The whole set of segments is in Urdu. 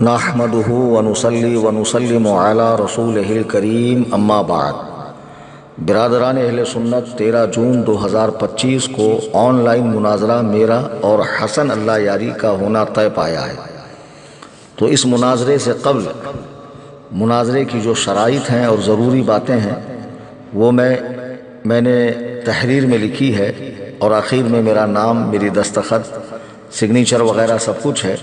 نحمدہ ونصلی ونسلم علی رسولہ الکریم اما بعد۔ برادران اہل سنت، 13 جون 2025 کو آن لائن مناظرہ میرا اور حسن اللہ یاری کا ہونا طے پایا ہے۔ تو اس مناظرے سے قبل مناظرے کی جو شرائط ہیں اور ضروری باتیں ہیں وہ میں نے تحریر میں لکھی ہے، اور آخر میں میرا نام، میری دستخط، سگنیچر وغیرہ سب کچھ ہے۔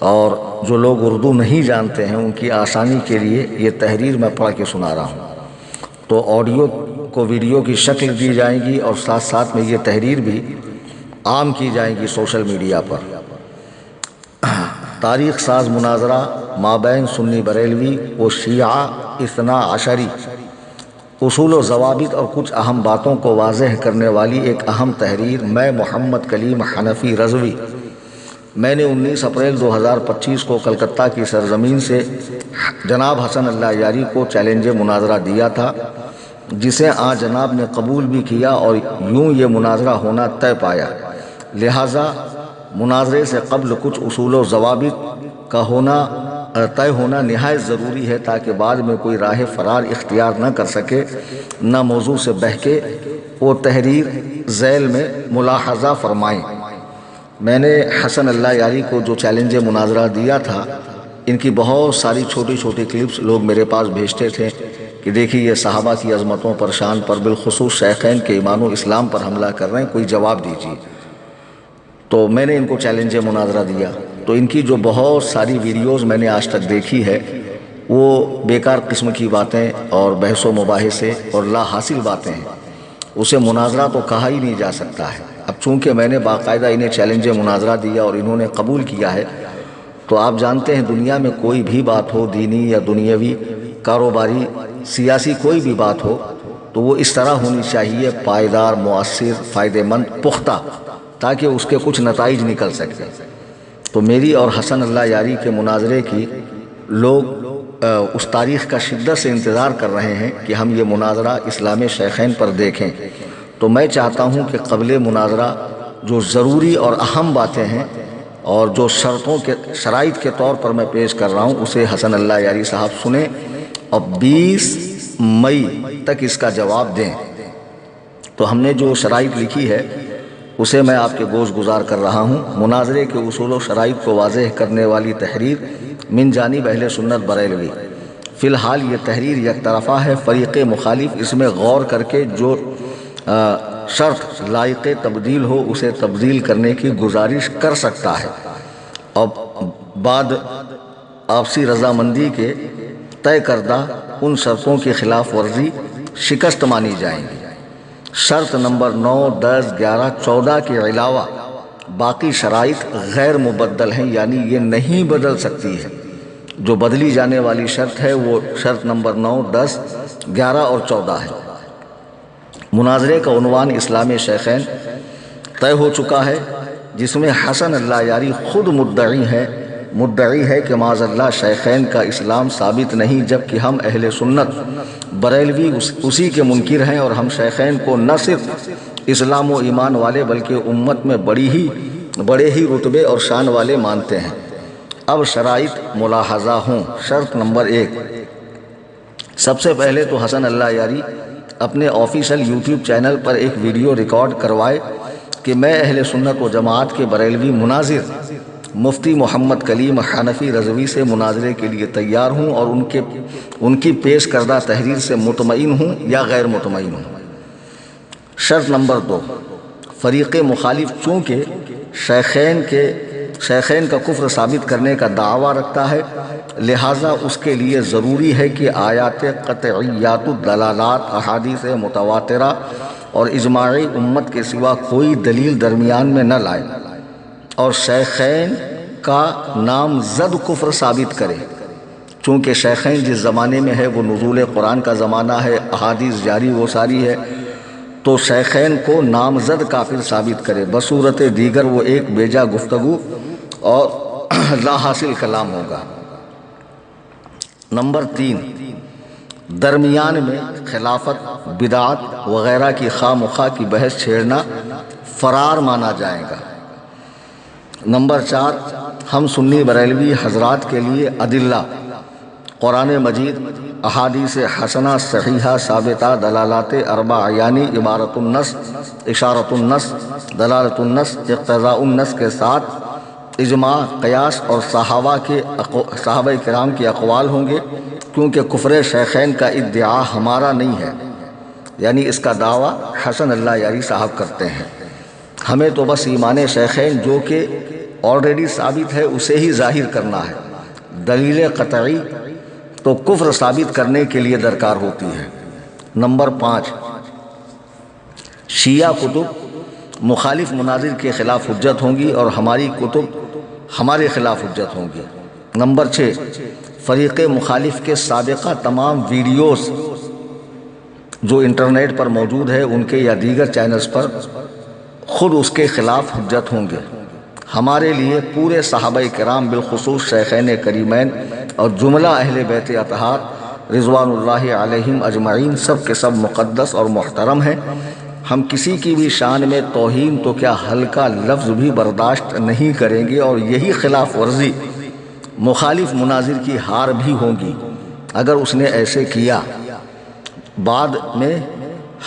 اور جو لوگ اردو نہیں جانتے ہیں ان کی آسانی کے لیے یہ تحریر میں پڑھ کے سنا رہا ہوں۔ تو آڈیو کو ویڈیو کی شکل دی جائے گی اور ساتھ ساتھ میں یہ تحریر بھی عام کی جائے گی سوشل میڈیا پر۔ تاریخ ساز مناظرہ مابین سنی بریلوی و شیعہ اثنا عشری، اصول و ضوابط اور کچھ اہم باتوں کو واضح کرنے والی ایک اہم تحریر۔ میں محمد کلیم حنفی رضوی، میں نے 19 اپریل 2025 کو کلکتہ کی سرزمین سے جناب حسن اللہ یاری کو چیلنج مناظرہ دیا تھا، جسے آن جناب نے قبول بھی کیا، اور یوں یہ مناظرہ ہونا طے پایا۔ لہٰذا مناظرے سے قبل کچھ اصول و ضوابط کا طے ہونا نہایت ضروری ہے، تاکہ بعد میں کوئی راہ فرار اختیار نہ کر سکے، نہ موضوع سے بہکے۔ وہ تحریر ذیل میں ملاحظہ فرمائیں۔ میں نے حسن اللہ یاری کو جو چیلنج مناظرہ دیا تھا، ان کی بہت ساری چھوٹی چھوٹی کلپس لوگ میرے پاس بھیجتے تھے کہ دیکھیے یہ صحابہ کی عظمتوں پر، شان پر، بالخصوص شیخین کے ایمان و اسلام پر حملہ کر رہے ہیں، کوئی جواب دیجیے۔ تو میں نے ان کو چیلنج مناظرہ دیا، تو ان کی جو بہت ساری ویڈیوز میں نے آج تک دیکھی ہے وہ بیکار قسم کی باتیں اور بحث و مباحثے اور لا حاصل باتیں ہیں، اسے مناظرہ تو کہا ہی نہیں جا سکتا ہے۔ اب چونکہ میں نے باقاعدہ انہیں چیلنج مناظرہ دیا اور انہوں نے قبول کیا ہے، تو آپ جانتے ہیں دنیا میں کوئی بھی بات ہو، دینی یا دنیاوی، کاروباری، سیاسی، کوئی بھی بات ہو تو وہ اس طرح ہونی چاہیے، پائیدار، مؤثر، فائدہ مند، پختہ، تاکہ اس کے کچھ نتائج نکل سکے۔ تو میری اور حسن اللہ یاری کے مناظرے کی لوگ اس تاریخ کا شدت سے انتظار کر رہے ہیں کہ ہم یہ مناظرہ اسلام شیخین پر دیکھیں۔ تو میں چاہتا ہوں کہ قبل مناظرہ جو ضروری اور اہم باتیں ہیں اور جو شرائط کے طور پر میں پیش کر رہا ہوں، اسے حسن اللہ یاری صاحب سنیں اور 20 مئی تک اس کا جواب دیں۔ تو ہم نے جو شرائط لکھی ہے اسے میں آپ کے گوش گزار کر رہا ہوں۔ مناظرے کے اصول و شرائط کو واضح کرنے والی تحریر من جانب اہل سنت بریلوی۔ فی الحال یہ تحریر یک طرفہ ہے، فریق مخالف اس میں غور کر کے جو شرط لائق تبدیل ہو اسے تبدیل کرنے کی گزارش کر سکتا ہے، اور بعد آپسی رضامندی کے طے کردہ ان شرطوں کی خلاف ورزی شکست مانی جائیں گی۔ شرط نمبر 9، 10، 11، 14 کے علاوہ باقی شرائط غیر مبدل ہیں، یعنی یہ نہیں بدل سکتی ہے۔ جو بدلی جانے والی شرط ہے وہ شرط نمبر 9، 10، 11 اور 14 ہے۔ مناظرے کا عنوان اسلام شیخین طے ہو چکا ہے، جس میں حسن اللہ یاری خود مدعی ہے کہ معاذ اللہ شیخین کا اسلام ثابت نہیں، جبکہ ہم اہل سنت بریلوی اسی کے منکر ہیں، اور ہم شیخین کو نہ صرف اسلام و ایمان والے بلکہ امت میں بڑے ہی رتبے اور شان والے مانتے ہیں۔ اب شرائط ملاحظہ ہوں۔ شرط نمبر 1، سب سے پہلے تو حسن اللہ یاری اپنے آفیشل یوٹیوب چینل پر ایک ویڈیو ریکارڈ کروائے کہ میں اہل سنت و جماعت کے بریلوی مناظر مفتی محمد کلیم حنفی رضوی سے مناظرے کے لیے تیار ہوں، اور ان کی پیش کردہ تحریر سے مطمئن ہوں یا غیر مطمئن ہوں۔ شرط نمبر 2، فریق مخالف چونکہ شیخین کا کفر ثابت کرنے کا دعویٰ رکھتا ہے، لہٰذا اس کے لیے ضروری ہے کہ آیات قطعیات الدلالات، احادیث متواترہ اور اجماعی امت کے سوا کوئی دلیل درمیان میں نہ لائے، اور شیخین کا نامزد کفر ثابت کرے۔ چونکہ شیخین جس زمانے میں ہے وہ نزول قرآن کا زمانہ ہے، احادیث جاری و ساری ہے، تو شیخین کو نامزد کافر ثابت کرے، بصورت دیگر وہ ایک بیجا گفتگو اور لا حاصل کلام ہوگا۔ نمبر 3، درمیان میں خلافت، بدعت وغیرہ کی خواہ مخواہ کی بحث چھیڑنا فرار مانا جائے گا۔ نمبر 4، ہم سنی بریلوی حضرات کے لیے ادلہ قرآن مجید، احادیث حسنہ صحیحہ ثابتہ، دلالات اربع یعنی عبارت النص، اشارت النص، دلالت النص، اقتضاء النص کے ساتھ اجماع، قیاس اور صحابہ کرام کے اقوال ہوں گے، کیونکہ کفر شیخین کا ادعا ہمارا نہیں ہے، یعنی اس کا دعویٰ حسن اللہ یاری صاحب کرتے ہیں۔ ہمیں تو بس ایمان شیخین جو کہ آلریڈی ثابت ہے اسے ہی ظاہر کرنا ہے، دلیل قطعی تو کفر ثابت کرنے کے لیے درکار ہوتی ہے۔ نمبر 5، شیعہ کتب مخالف مناظر کے خلاف حجت ہوں گی اور ہماری کتب ہمارے خلاف حجت ہوں گی۔ نمبر 6، فریق مخالف کے سابقہ تمام ویڈیوز جو انٹرنیٹ پر موجود ہے ان کے یا دیگر چینلز پر خود اس کے خلاف حجت ہوں گے۔ ہمارے لیے پورے صحابہ کرام بالخصوص شیخین کریمین اور جملہ اہل بیت اطہار رضوان اللہ علیہم اجمعین سب کے سب مقدس اور محترم ہیں۔ ہم کسی کی بھی شان میں توہین تو کیا ہلکا لفظ بھی برداشت نہیں کریں گے، اور یہی خلاف ورزی مخالف مناظر کی ہار بھی ہوگی۔ اگر اس نے ایسے کیا بعد میں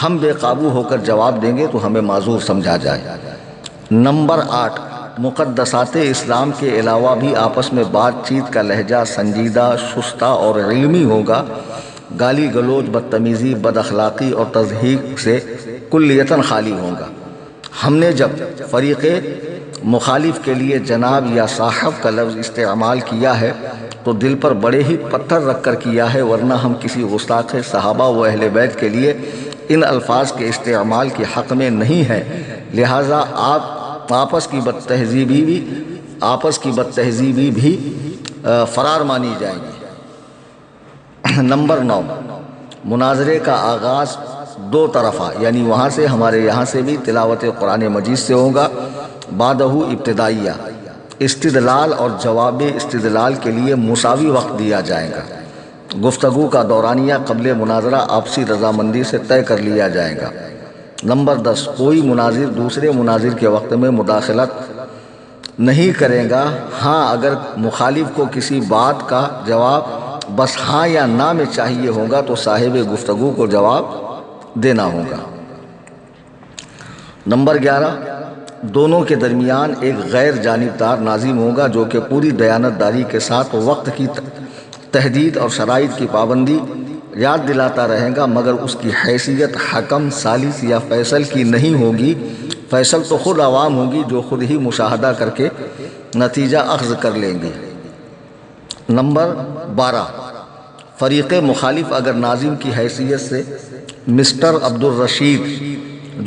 ہم بے قابو ہو کر جواب دیں گے تو ہمیں معذور سمجھا جائے۔ نمبر 8، مقدسات اسلام کے علاوہ بھی آپس میں بات چیت کا لہجہ سنجیدہ، شستہ اور علمی ہوگا۔ گالی گلوچ، بدتمیزی، بد اخلاقی اور تضحیک سے کلیتاً خالی ہوگا۔ ہم نے جب فریق مخالف کے لیے جناب یا صاحب کا لفظ استعمال کیا ہے تو دل پر بڑے ہی پتھر رکھ کر کیا ہے، ورنہ ہم کسی گستاخ صحابہ و اہل بیت کے لیے ان الفاظ کے استعمال کے حق میں نہیں ہیں، لہٰذا آپس کی بدتہذیبی بھی فرار مانی جائیں گی۔ نمبر 9، مناظرے کا آغاز دو طرفہ یعنی وہاں سے ہمارے یہاں سے بھی تلاوت قرآن مجید سے ہوگا، بعدہ ابتدائیہ، استدلال اور جواب استدلال کے لیے مساوی وقت دیا جائے گا۔ گفتگو کا دورانیہ قبل مناظرہ آپسی رضامندی سے طے کر لیا جائے گا۔ نمبر 10، کوئی مناظر دوسرے مناظر کے وقت میں مداخلت نہیں کرے گا۔ ہاں، اگر مخالف کو کسی بات کا جواب بس ہاں یا نہ میں چاہیے ہوگا تو صاحب گفتگو کو جواب دینا ہوگا۔ نمبر 11، دونوں کے درمیان ایک غیر جانبدار ناظم ہوگا جو کہ پوری دیانتداری کے ساتھ وقت کی تحدید اور شرائط کی پابندی یاد دلاتا رہے گا، مگر اس کی حیثیت حکم، ثالث یا فیصل کی نہیں ہوگی۔ فیصل تو خود عوام ہوگی جو خود ہی مشاہدہ کر کے نتیجہ اخذ کر لیں گے۔ نمبر 12، فریق مخالف اگر ناظم کی حیثیت سے مسٹر عبدالرشید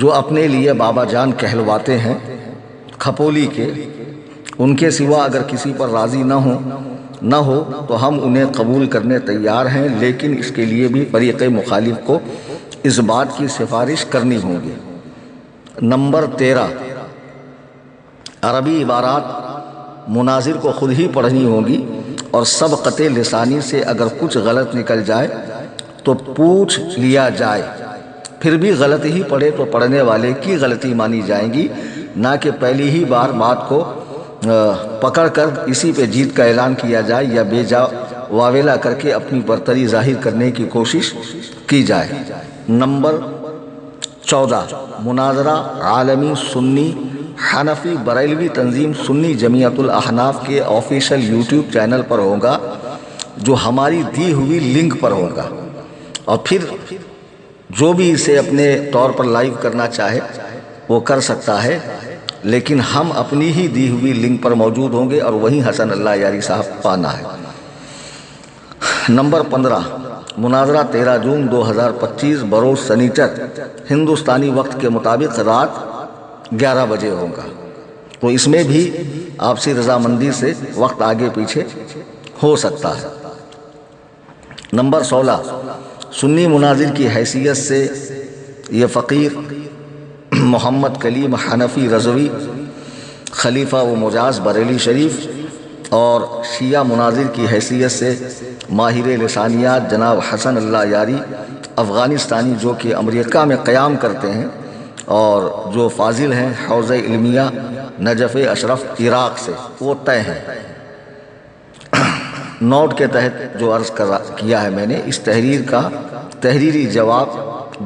جو اپنے لیے بابا جان کہلواتے ہیں کھپولی کے، ان کے سوا اگر کسی پر راضی نہ ہو تو ہم انہیں قبول کرنے تیار ہیں، لیکن اس کے لیے بھی فریق مخالف کو اس بات کی سفارش کرنی ہوگی۔ نمبر 13، عربی عبارات مناظر کو خود ہی پڑھنی ہوگی اور سبقت لسانی سے اگر کچھ غلط نکل جائے تو پوچھ لیا جائے، پھر بھی غلط ہی پڑھے تو پڑھنے والے کی غلطی مانی جائیں گی، نہ کہ پہلی ہی بار بات کو پکڑ کر اسی پہ جیت کا اعلان کیا جائے یا بے جا واویلا کر کے اپنی برتری ظاہر کرنے کی کوشش کی جائے۔ نمبر 14، مناظرہ عالمی سنی حنفی بریلوی تنظیم سنی جمعیت الاحناف کے آفیشیل یوٹیوب چینل پر ہوگا، جو ہماری دی ہوئی لنک پر ہوگا، اور پھر جو بھی اسے اپنے طور پر لائیو کرنا چاہے وہ کر سکتا ہے، لیکن ہم اپنی ہی دی ہوئی لنک پر موجود ہوں گے اور وہیں حسن اللہ یاری صاحب پانا ہے۔ نمبر 15، مناظرہ 13 جون 2025 بروز سنیچر ہندوستانی وقت کے مطابق رات 11 بجے ہوگا، تو اس میں بھی آپسی رضامندی سے وقت آگے پیچھے ہو سکتا ہے۔ نمبر 16، سنی مناظر کی حیثیت سے یہ فقیر محمد کلیم حنفی رضوی خلیفہ و مجاز بریلی شریف، اور شیعہ مناظر کی حیثیت سے ماہر لسانیات جناب حسن اللہ یاری افغانستانی، جو کہ امریکہ میں قیام کرتے ہیں اور جو فاضل ہیں، حوزہ علمیہ نجف اشرف عراق سے، وہ طے ہیں۔ نوٹ کے تحت جو عرض کیا ہے میں نے، اس تحریر کا تحریری جواب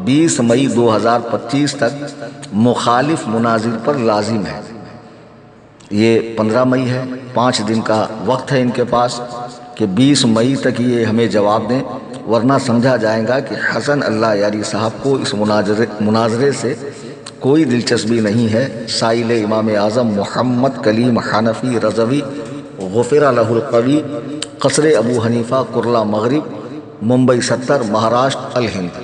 20 مئی 2025 تک مخالف مناظر پر لازم ہے۔ یہ 15 مئی ہے، 5 دن کا وقت ہے ان کے پاس کہ 20 مئی تک یہ ہمیں جواب دیں، ورنہ سمجھا جائے گا کہ حسن اللہ یاری صاحب کو اس مناظرے سے کوئی دلچسپی نہیں ہے۔ سائل امام اعظم محمد کلیم حنفی رضوی غفر لہ القوی، قصر ابو حنیفہ، کرلا مغرب، ممبئی 70، مہاراشٹر، الہند۔